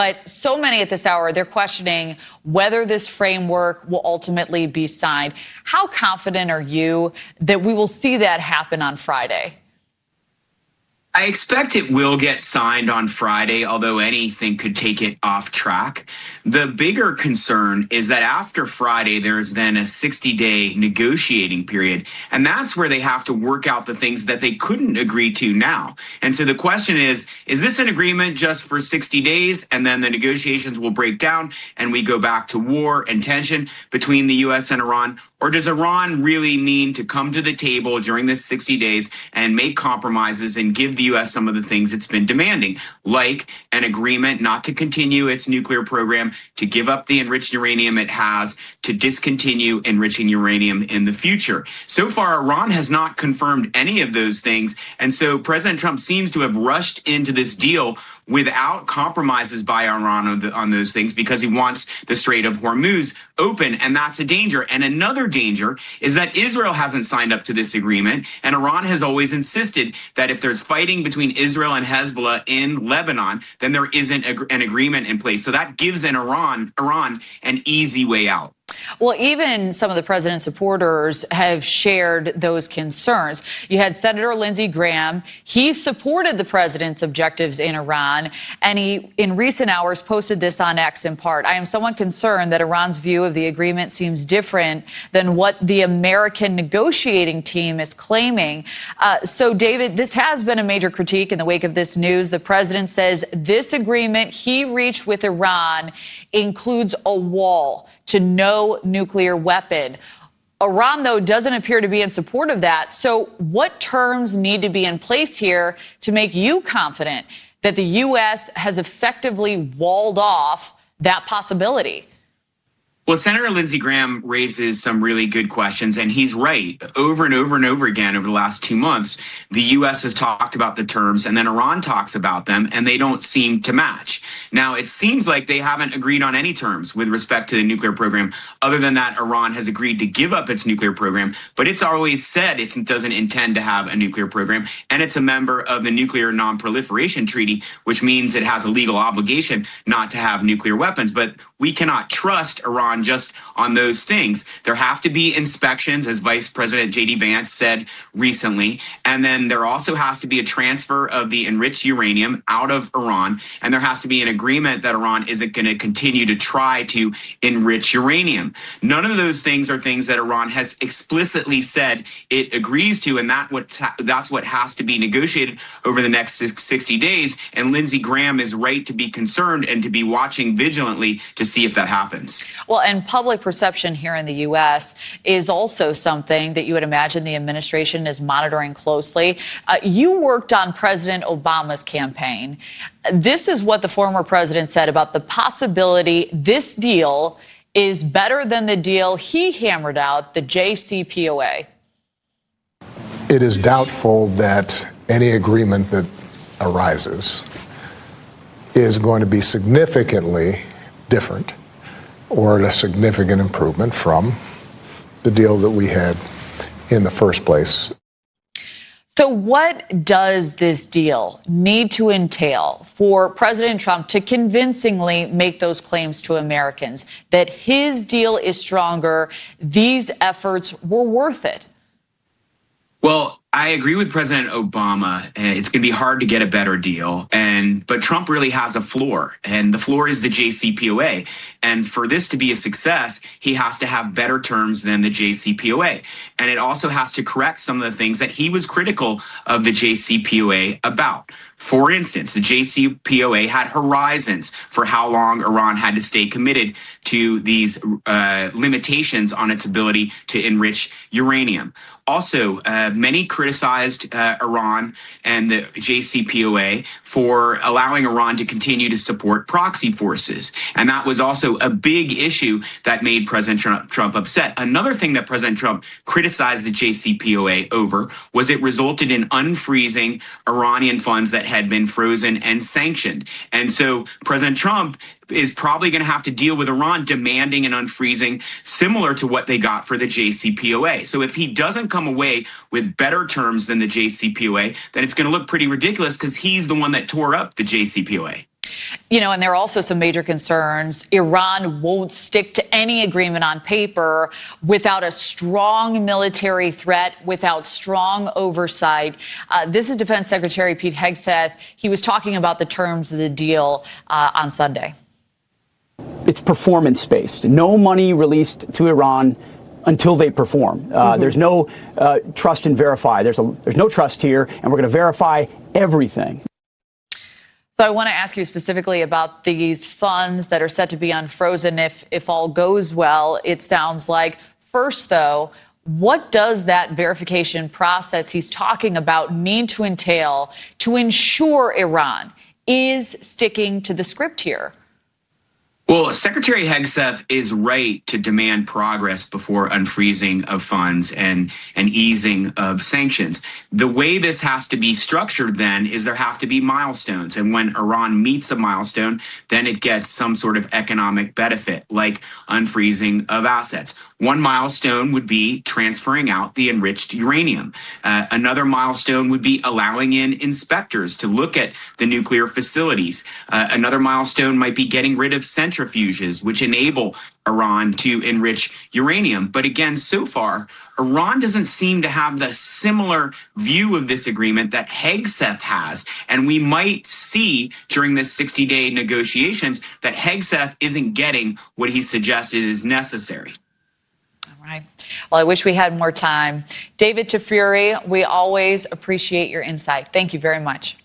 But so many at this hour, they're questioning whether this framework will ultimately be signed. How confident are you that we will see that happen on Friday? I expect it will get signed on Friday, although anything could take it off track. The bigger concern is that after Friday, there's then a 60-day negotiating period, and that's where they have to work out the things that they couldn't agree to now. And so the question is this an agreement just for 60 days, and then the negotiations will break down and we go back to war and tension between the U.S. and Iran? Or does Iran really mean to come to the table during this 60 days and make compromises and give the U.S. some of the things it's been demanding, like an agreement not to continue its nuclear program, to give up the enriched uranium it has, to discontinue enriching uranium in the future? So far, Iran has not confirmed any of those things. And so President Trump seems to have rushed into this deal without compromises by Iran on those things because he wants the Strait of Hormuz open, and that's a danger. And another danger is that Israel hasn't signed up to this agreement, and Iran has always insisted that if there's fighting between Israel and Hezbollah in Lebanon, then there isn't an agreement in place. So that gives Iran an easy way out. Well, even some of the president's supporters have shared those concerns. You had Senator Lindsey Graham. He supported the president's objectives in Iran, and he, in recent hours, posted this on X in part. I am somewhat concerned that Iran's view of the agreement seems different than what the American negotiating team is claiming. So, David, this has been a major critique in the wake of this news. The president says this agreement he reached with Iran includes a wall to no nuclear weapon. Iran, though, doesn't appear to be in support of that. So what terms need to be in place here to make you confident that the U.S. has effectively walled off that possibility? Well, Senator Lindsey Graham raises some really good questions, and he's right. Over and over and over again over the last 2 months, the U.S. has talked about the terms, and then Iran talks about them, and they don't seem to match. Now, it seems like they haven't agreed on any terms with respect to the nuclear program, other than that Iran has agreed to give up its nuclear program, but it's always said it doesn't intend to have a nuclear program, and it's a member of the Nuclear Non-Proliferation Treaty, which means it has a legal obligation not to have nuclear weapons. But we cannot trust Iran just on those things. There have to be inspections, as Vice President J.D. Vance said recently. And then there also has to be a transfer of the enriched uranium out of Iran. And there has to be an agreement that Iran isn't going to continue to try to enrich uranium. None of those things are things that Iran has explicitly said it agrees to. And that's what has to be negotiated over the next 60 days. And Lindsey Graham is right to be concerned and to be watching vigilantly to see if that happens. Well, and public perception here in the U.S. is also something that you would imagine the administration is monitoring closely. You worked on President Obama's campaign. This is what the former president said about the possibility this deal is better than the deal he hammered out, the JCPOA. It is doubtful that any agreement that arises is going to be significantly different or a significant improvement from the deal that we had in the first place. So what does this deal need to entail for President Trump to convincingly make those claims to Americans that his deal is stronger, these efforts were worth it? Well, I agree with President Obama. It's going to be hard to get a better deal. But Trump really has a floor, and the floor is the JCPOA. And for this to be a success, he has to have better terms than the JCPOA. And it also has to correct some of the things that he was critical of the JCPOA about. For instance, the JCPOA had horizons for how long Iran had to stay committed to these limitations on its ability to enrich uranium. Also, many criticized Iran and the JCPOA for allowing Iran to continue to support proxy forces. And that was also a big issue that made President Trump upset. Another thing that President Trump criticized the JCPOA over was it resulted in unfreezing Iranian funds that had been frozen and sanctioned. And so President Trump is probably going to have to deal with Iran demanding an unfreezing similar to what they got for the JCPOA. So if he doesn't come away with better terms than the JCPOA, then it's going to look pretty ridiculous because he's the one that tore up the JCPOA. And there are also some major concerns. Iran won't stick to any agreement on paper without a strong military threat, without strong oversight. This is Defense Secretary Pete Hegseth. He was talking about the terms of the deal on Sunday. It's performance-based. No money released to Iran until they perform. There's no trust and verify. There's no trust here, and we're going to verify everything. So I want to ask you specifically about these funds that are set to be unfrozen if all goes well, it sounds like. First, though, what does that verification process he's talking about need to entail to ensure Iran is sticking to the script here? Well, Secretary Hegseth is right to demand progress before unfreezing of funds and easing of sanctions. The way this has to be structured then is there have to be milestones. And when Iran meets a milestone, then it gets some sort of economic benefit, like unfreezing of assets. One milestone would be transferring out the enriched uranium. Another milestone would be allowing in inspectors to look at the nuclear facilities. Another milestone might be getting rid of centrifuges, which enable Iran to enrich uranium. But again, so far, Iran doesn't seem to have the similar view of this agreement that Hegseth has. And we might see during this 60-day negotiations that Hegseth isn't getting what he suggested is necessary. All right. Well, I wish we had more time. David Tafuri, we always appreciate your insight. Thank you very much.